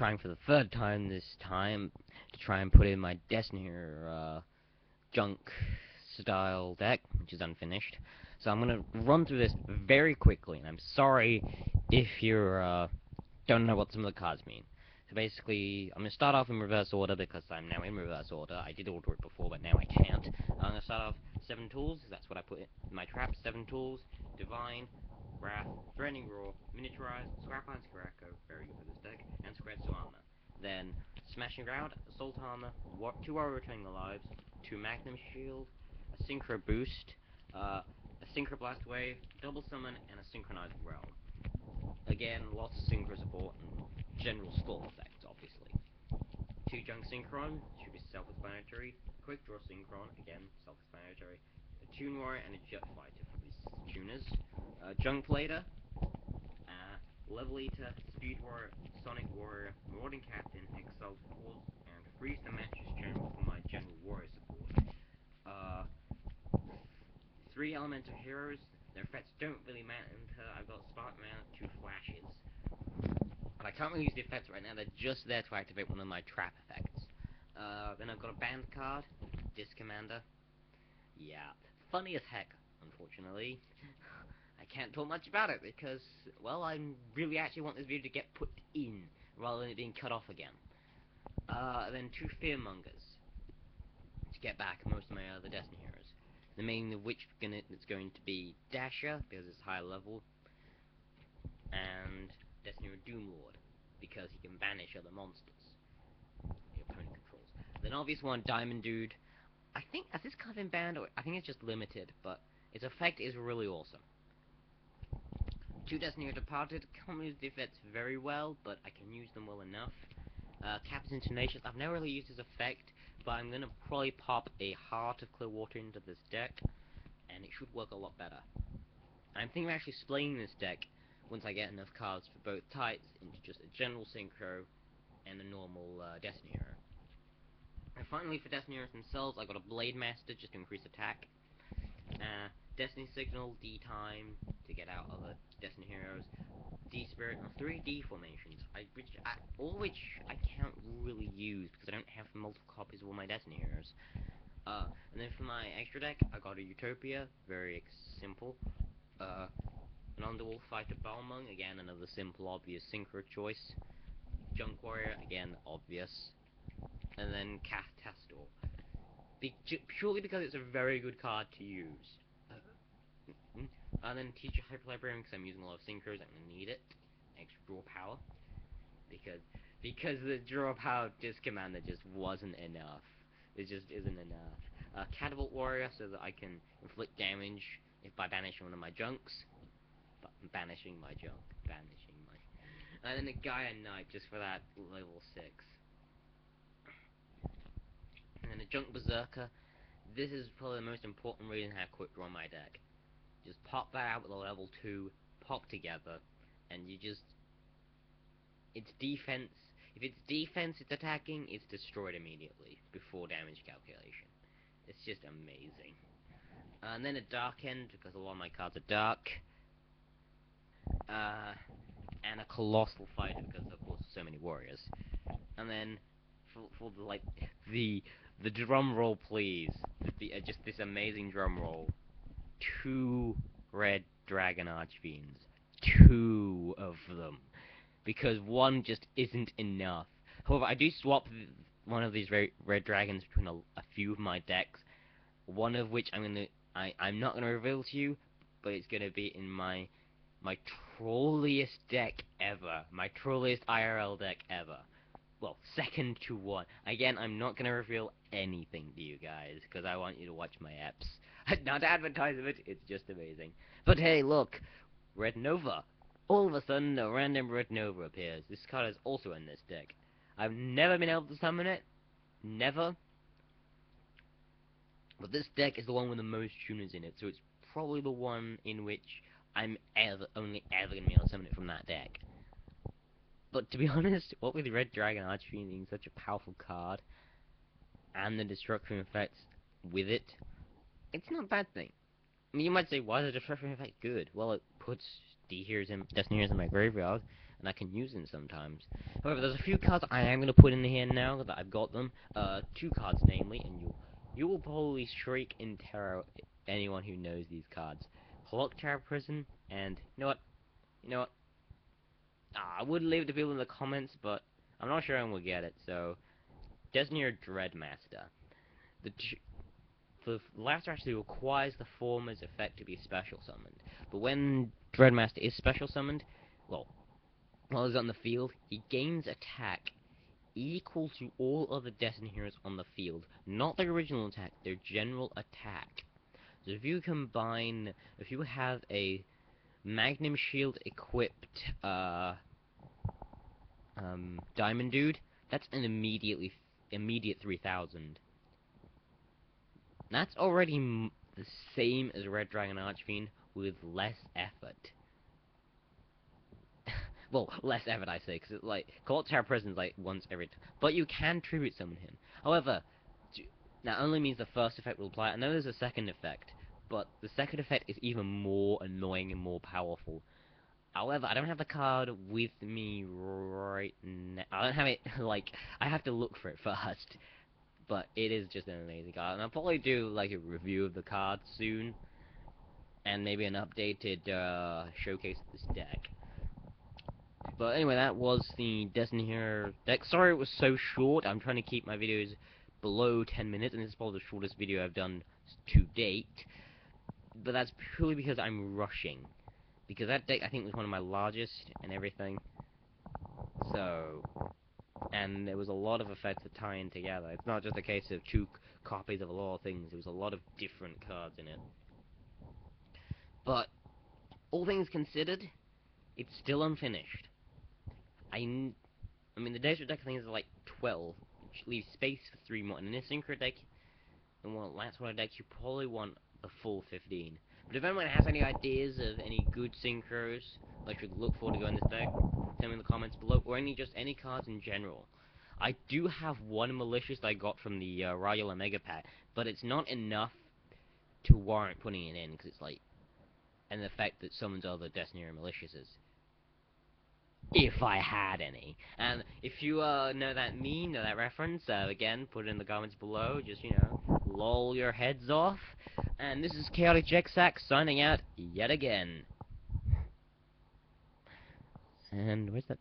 trying for the third time this time to try and put in my Destiny junk style deck, which is unfinished. So I'm gonna run through this very quickly, and I'm sorry if you're don't know what some of the cards mean. So basically, I'm gonna start off in reverse order because I'm now in reverse order. I did order it before, but now I can't. I'm gonna start off 7 tools, that's what I put in my trap. 7 tools, Divine, Wrath, Threatening Roar, Miniaturize, Scrap Iron Scirocco, very good for this deck, and Scratch Armor. Then, Smashing Ground, Assault Armor, 2 Warrior Returning the Lives, 2 Magnum Shield, a Synchro Boost, a Synchro Blast Wave, Double Summon, and a Synchronized Realm. Again, lots of Synchro support and general skull effects, obviously. 2 Junk Synchron, should be self-explanatory. Quick Draw Synchron, again, self-explanatory. A Tune Warrior and a Jet Fighter for these tuners. Junk Plater, Level Eater, Speed Warrior, Sonic Warrior, Marauding Captain, Exiled Force, and Freeze the Mattress General for my general warrior support. 3 Elemental Heroes, their effects don't really matter. I've got Spark Man, 2 Flashes. And I can't really use the effects right now, they're just there to activate one of my trap effects. Then I've got a band card, Disc Commander. Yeah, funny as heck, unfortunately. I can't talk much about it because, well, I really actually want this video to get put in rather than it being cut off again. Then 2 Fearmongers to get back most of my other Destiny heroes. The main of which it's going to be Dasher because it's higher level, and Destiny Doomlord because he can banish other monsters the opponent controls. The obvious one, Diamond Dude. I think, has this card been banned, or I think it's just limited, but its effect is really awesome. 2 Destiny Departed, can't use the effects very well, but I can use them well enough. Captain's Intonations, I've never really used his effect, but I'm gonna probably pop a Heart of Clearwater into this deck, and it should work a lot better. I'm thinking of actually splitting this deck once I get enough cards for both types into just a general Synchro and a normal Destiny hero. And finally, for Destiny heroes themselves, I got a Blade Master just to increase attack. Destiny Signal, D-Time to get out other Destiny heroes. D-Spirit, and 3 D-Formations, all which I can't really use because I don't have multiple copies of all my Destiny heroes. And then for my extra deck, I got a Utopia, very simple. An Underworld Fighter Balmung, again another simple, obvious Synchro choice. Junk Warrior, again obvious. And then Castor. Purely because it's a very good card to use. And then Teacher Hyper Librarian because I'm using a lot of Synchros, I'm gonna need it. Extra draw power. Because the draw power Disc Commander just wasn't enough. It just isn't enough. Catapult Warrior so that I can inflict damage if by banishing one of my junks. Banishing my junk. And then a Gaia Knight just for that level 6. And then a Junk Berserker. This is probably the most important reason I quick draw my deck. Just pop that out with a level 2, pop together, and you just... It's defense. If it's defense it's attacking, it's destroyed immediately, before damage calculation. It's just amazing. And then a Dark End, because a lot of my cards are dark. And a Colossal Fighter, because of course so many warriors. And then, for the, like, the drum roll please. Just this amazing drum roll. 2 red dragon archfiends. 2 of them. Because 1 just isn't enough. However, I do swap one of these red dragons between a few of my decks. One of which I'm not gonna reveal to you, but it's gonna be in my trolliest deck ever. My trolliest IRL deck ever. Well, second to 1. Again, I'm not gonna reveal anything to you guys, because I want you to watch my eps. Not advertisement, it's just amazing. But hey, look! Red Nova! All of a sudden, a random Red Nova appears. This card is also in this deck. I've never been able to summon it. Never. But this deck is the one with the most tuners in it, so it's probably the one in which I'm only ever gonna be able to summon it from that deck. But to be honest, what with Red Dragon Archfiend being such a powerful card, and the destruction effects with it, it's not a bad thing. I mean, you might say, why is the destruction effect good? Well, it puts Destiny heroes in my graveyard, and I can use them sometimes. However, there's a few cards I am going to put in here now that I've got them. Two cards, namely, and you will probably shriek in terror, anyone who knows these cards. Clock Tower Prison, and you know what, I would leave the people in the comments, but I'm not sure anyone will get it, so, Destiny Dreadmaster. The latter actually requires the former's effect to be special summoned, but when Dreadmaster is special summoned, well, while he's on the field, he gains attack equal to all other Destiny heroes on the field. Not their original attack, their general attack. So if you have a Magnum Shield equipped, Diamond Dude, that's an immediate 3000. That's already the same as Red Dragon Archfiend with less effort. Well, less effort, I say, because like Court Tower Prison's like once every, but you can tribute summon him. However, that only means the first effect will apply. I know there's a second effect, but the second effect is even more annoying and more powerful. However, I don't have the card with me right now. I don't have it, like, I have to look for it first. But it is just an amazing card, and I'll probably do, like, a review of the card soon. And maybe an updated, showcase of this deck. But anyway, that was the Destiny Hero deck. Sorry it was so short. I'm trying to keep my videos below 10 minutes, and this is probably the shortest video I've done to date. But that's purely because I'm rushing. Because that deck, I think, was one of my largest and everything. So, and there was a lot of effects that tie in together. It's not just a case of two copies of a lot of things. There was a lot of different cards in it. But, all things considered, it's still unfinished. I mean, the Desert deck I think is like 12, which leaves space for 3 more. And in a Synchro deck, and well, that's what a deck you probably want the full 15. But if anyone has any ideas of any good Synchros I should look for to go in this deck, tell me in the comments below, or any cards in general. I do have one Malicious that I got from the Royal Omega pack, but it's not enough to warrant putting it in, because it's like an effect that summons other Destiny Maliciouses. If I had any. And if you know that meme, know that reference, again, put it in the comments below. Just, you know, lol your heads off. And this is Chaotic Jexac signing out yet again. And where's that?